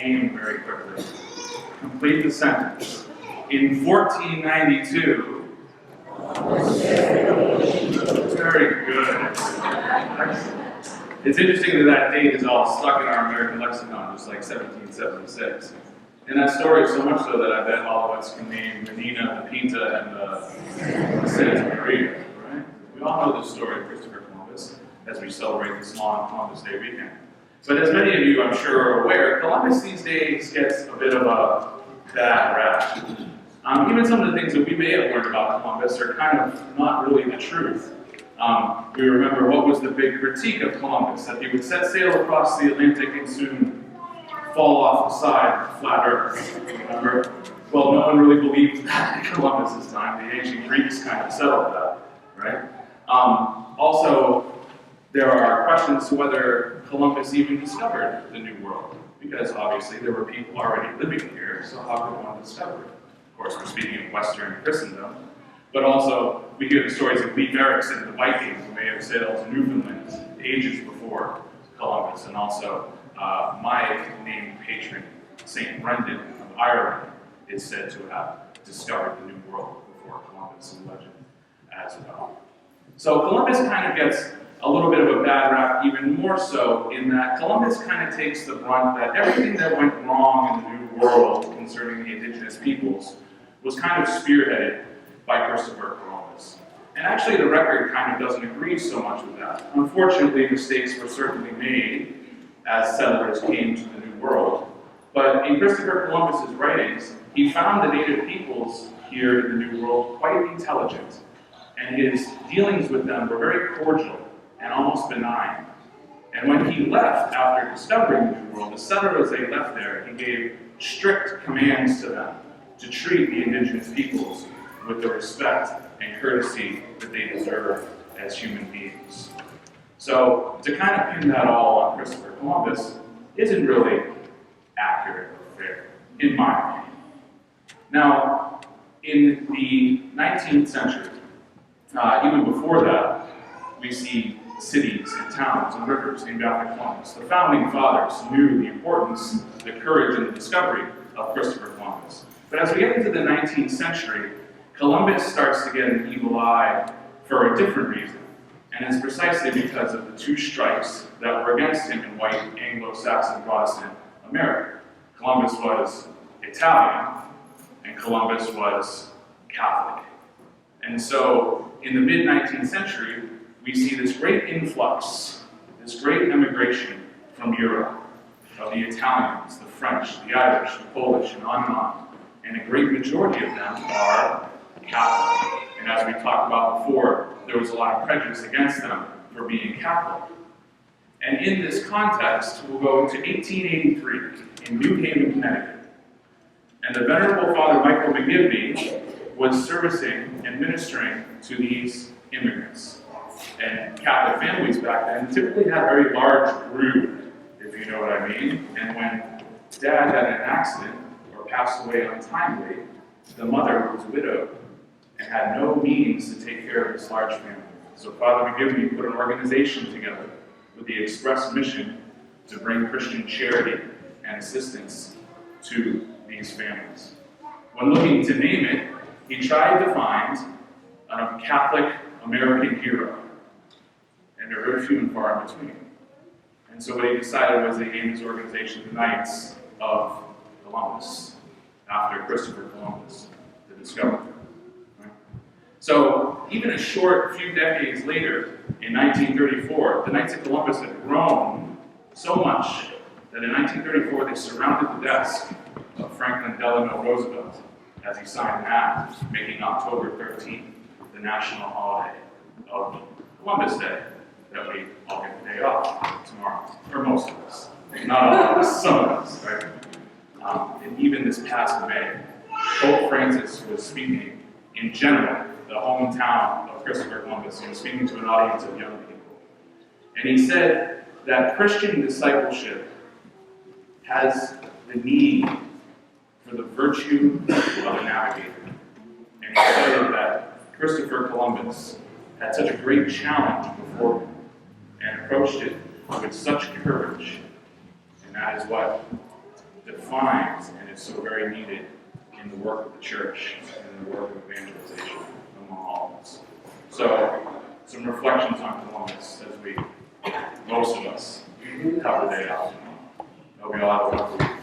name very quickly. Complete the sentence. In 1492, very good. It's interesting that date is all stuck in our American lexicon, just like 1776. And that story is so much so that I bet all of us can name Medina, the Pinta, and the Santa Maria, right? We all know the story of Christopher Columbus as we celebrate this long Columbus Day weekend. But as many of you, I'm sure, are aware, Columbus these days gets a bit of a bad rap. Even some of the things that we may have learned about Columbus are kind of not really the truth. We remember what was the big critique of Columbus, that he would set sail across the Atlantic and soon fall off the side of flat Earth. Remember? Well, no one really believed that in Columbus's time. The ancient Greeks kind of settled that, right? Also, there are questions to whether Columbus even discovered the New World, because obviously there were people already living here, so how could one discover it? Of course, we're speaking of Western Christendom, but also we hear the stories of Leif Erikson and the Vikings who may have sailed to Newfoundland ages before Columbus, and also my named patron, St. Brendan of Ireland, is said to have discovered the New World before Columbus in legend as well. So Columbus kind of gets a little bit of a bad rap, even more so in that Columbus kind of takes the brunt that everything that went wrong in the New World concerning the indigenous peoples was kind of spearheaded by Christopher Columbus. And actually the record kind of doesn't agree so much with that. Unfortunately, mistakes were certainly made as settlers came to the New World. But in Christopher Columbus's writings, he found the native peoples here in the New World quite intelligent, and his dealings with them were very cordial and almost benign. And when he left after discovering the New World, the settlers they left there, he gave strict commands to them to treat the indigenous peoples with the respect and courtesy that they deserve as human beings. So to kind of pin that all on Christopher Columbus isn't really accurate or fair, in my opinion. Now, in the 19th century, even before that, we see cities and towns and rivers named after Columbus. The founding fathers knew the importance, the courage, and the discovery of Christopher Columbus. But as we get into the 19th century, Columbus starts to get an evil eye for a different reason. And it's precisely because of the two strikes that were against him in white Anglo-Saxon Protestant America. Columbus was Italian, and Columbus was Catholic. And so, in the mid-19th century, we see this great influx, this great immigration from Europe, of the Italians, the French, the Irish, the Polish, and on. And a great majority of them are Catholic. And as we talked about before, there was a lot of prejudice against them for being Catholic. And in this context, we'll go to 1883 in New Haven, Connecticut. And the Venerable Father Michael McGivney was servicing and ministering to these immigrants. And Catholic families back then typically had a very large brood, if you know what I mean. And when Dad had an accident or passed away untimely, the mother was widowed and had no means to take care of this large family. So Father McGivney put an organization together with the express mission to bring Christian charity and assistance to these families. When looking to name it, he tried to find a Catholic American hero, and there are very few and far in between. And so what he decided was to name his organization the Knights of Columbus, after Christopher Columbus, the discoverer. Right? So even a short few decades later, in 1934, the Knights of Columbus had grown so much that in 1934 they surrounded the desk of Franklin Delano Roosevelt as he signed an act making October 13th the national holiday of Columbus Day, that we all get the day off tomorrow, for most of us. Not all of us, some of us, right? And even this past May, Pope Francis was speaking in general, the hometown of Christopher Columbus. He was speaking to an audience of young people. And he said that Christian discipleship has the need for the virtue of a navigator. And he said that Christopher Columbus had such a great challenge before him and approached it with such courage. And that is what defines and is so very needed in the work of the church and in the work of evangelization among all of us. So, some reflections on Columbus as most of us, cover the day off. Hope you all have a wonderful week.